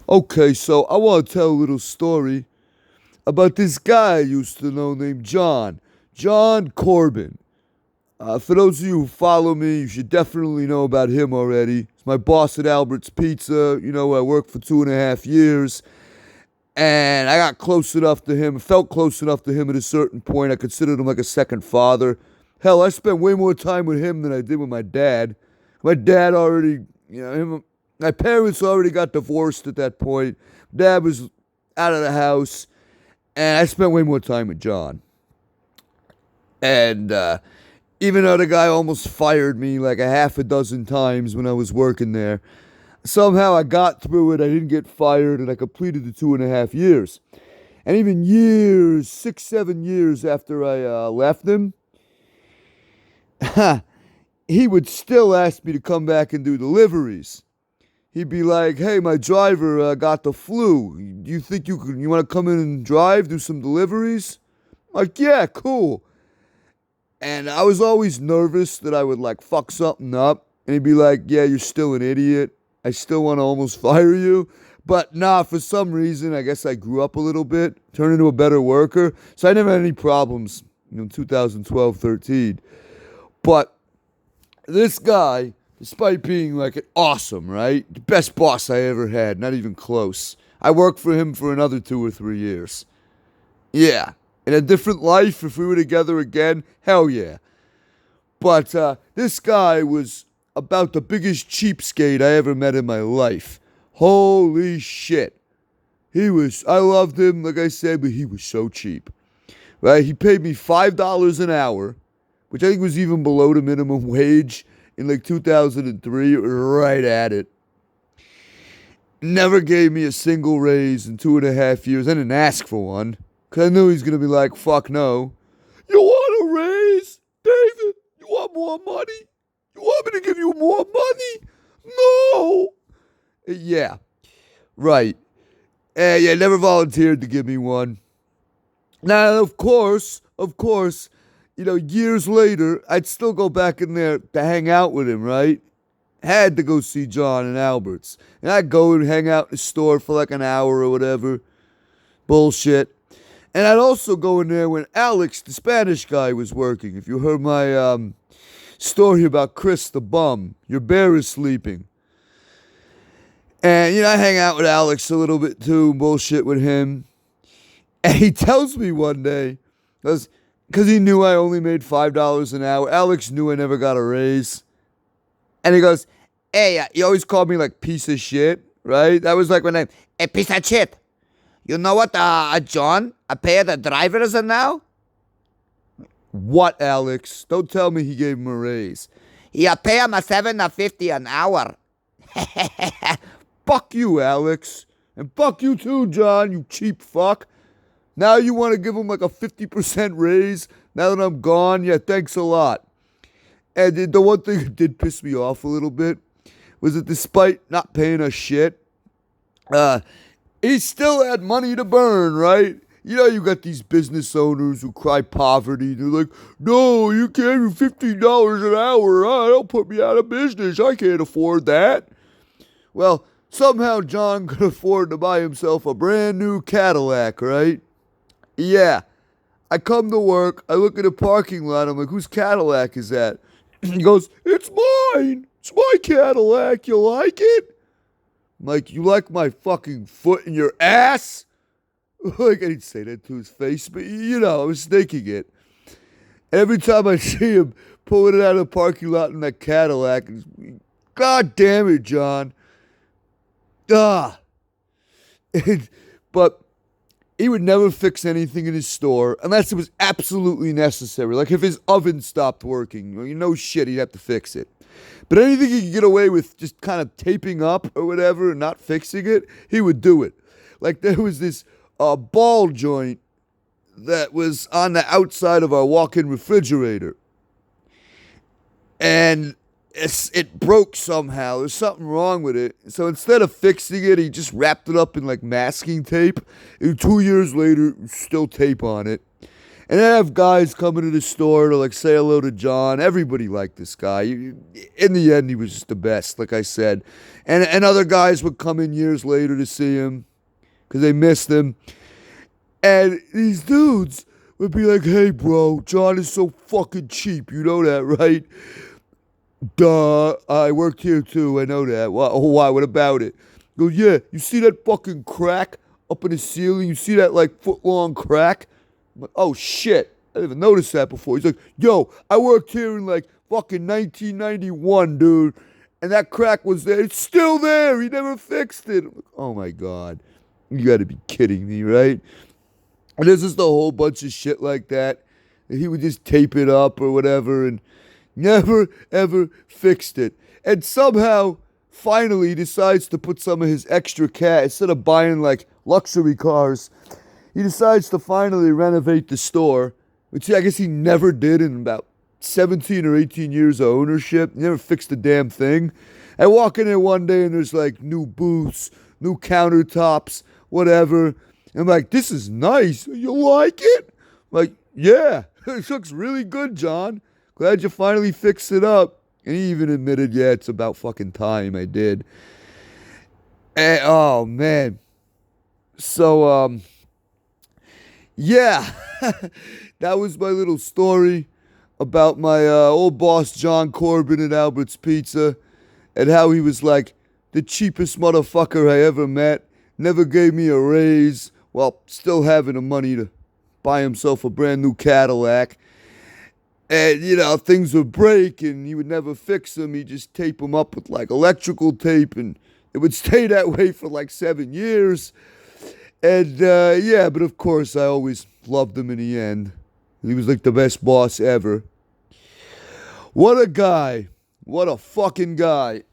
Okay, so I want to tell a little story about this guy I used to know named John. John Corbin. For those of you who follow me, you should definitely know about him already. He's my boss at Albert's Pizza. You know, I worked for 2.5 years. And I got close enough to him, felt close enough to him at a certain point. I considered him like a second father. Hell, I spent way more time with him than I did with my dad. My dad already, my parents already got divorced at that point. Dad was out of the house, and I spent way more time with John. And even though the guy almost fired me like a half a dozen times when I was working there, somehow I got through it. I didn't get fired, and I completed the 2.5 years. And even years, 6, 7 years after I left him, he would still ask me to come back and do deliveries. He'd be like, "Hey, my driver got the flu. Do you think you want to come in and drive, do some deliveries?" I'm like, "Yeah, cool." And I was always nervous that I would like fuck something up. And he'd be like, "Yeah, you're still an idiot. I still want to almost fire you." But nah, for some reason, I guess I grew up a little bit, turned into a better worker. So I never had any problems, in 2012, 13. But this guy, despite being like awesome, right? The best boss I ever had, not even close. I worked for him for another 2 or 3 years. Yeah. In a different life, if we were together again, hell yeah. But this guy was about the biggest cheapskate I ever met in my life. Holy shit. I loved him, like I said, but he was so cheap. Right? He paid me $5 an hour, which I think was even below the minimum wage in like 2003. It was right at it. Never gave me a single raise in 2.5 years. I didn't ask for one, because I knew he was going to be like, fuck no. "You want a raise? David, you want more money? You want me to give you more money?" "No." Yeah, right. Yeah, never volunteered to give me one. Now, of course, years later, I'd still go back in there to hang out with him, right? Had to go see John and Albert's. And I'd go and hang out in the store for like an hour or whatever. Bullshit. And I'd also go in there when Alex, the Spanish guy, was working. If you heard my story about Chris the bum, your bear is sleeping. And, I hang out with Alex a little bit too, bullshit with him. And he tells me one day, because he knew I only made $5 an hour. Alex knew I never got a raise. And he goes, "Hey, he always called me like piece of shit, right? That was like my name. Hey, piece of shit. You know what, John, I pay the drivers now?" "What, Alex? Don't tell me he gave him a raise." "Yeah, pay him a $7.50 an hour." Fuck you, Alex. And fuck you too, John, you cheap fuck. Now you want to give him like a 50% raise now that I'm gone? Yeah, thanks a lot. And the one thing that did piss me off a little bit was that despite not paying us shit, he still had money to burn, right? You got these business owners who cry poverty. They're like, "No, you can't do $15 an hour. That'll put me out of business. I can't afford that." Well, somehow John could afford to buy himself a brand new Cadillac, right? Yeah. I come to work. I look at the parking lot. I'm like, "Whose Cadillac is that?" He goes, "It's mine. It's my Cadillac. You like it?" I'm like, "You like my fucking foot in your ass?" Like, I didn't say that to his face, but I was thinking it. Every time I see him pulling it out of the parking lot in that Cadillac, God damn it, John. Ah. But he would never fix anything in his store unless it was absolutely necessary. Like if his oven stopped working, shit, he'd have to fix it. But anything he could get away with just kind of taping up or whatever and not fixing it, he would do it. Like there was this ball joint that was on the outside of our walk-in refrigerator. And it broke somehow. There's something wrong with it. So instead of fixing it, he just wrapped it up in like masking tape. And 2 years later, still tape on it. And then I have guys coming to the store to like say hello to John. Everybody liked this guy. In the end, he was just the best, like I said. And other guys would come in years later to see him because they missed him. And these dudes would be like, hey, bro, John is so fucking cheap. You know that, right? Duh, I worked here too. I know that. Why? What about it? Go, yeah, you see that fucking crack up in the ceiling? You see that like foot long crack? I'm like, oh shit, I didn't even notice that before. He's like, yo, I worked here in like fucking 1991, dude. And that crack was there. It's still there. He never fixed it. I'm like, oh my God. You gotta be kidding me, right? And there's just a whole bunch of shit like that. And he would just tape it up or whatever and never ever fixed it. And somehow, finally, he decides to put some of his extra cash, instead of buying like luxury cars, he decides to finally renovate the store, which I guess he never did in about 17 or 18 years of ownership. He never fixed a damn thing. I walk in there one day and there's like new booths, new countertops, whatever. And I'm like, this is nice. You like it? I'm like, yeah, it looks really good, John. Glad you finally fixed it up. And he even admitted, yeah, it's about fucking time I did. And, oh, man. So, yeah. That was my little story about my old boss, John Corbin at Albert's Pizza, and how he was like the cheapest motherfucker I ever met. Never gave me a raise, while still having the money to buy himself a brand new Cadillac. And, you know, things would break and he would never fix them. He'd just tape them up with like electrical tape and it would stay that way for like 7 years. And, yeah, but of course I always loved him in the end. He was like the best boss ever. What a guy. What a fucking guy.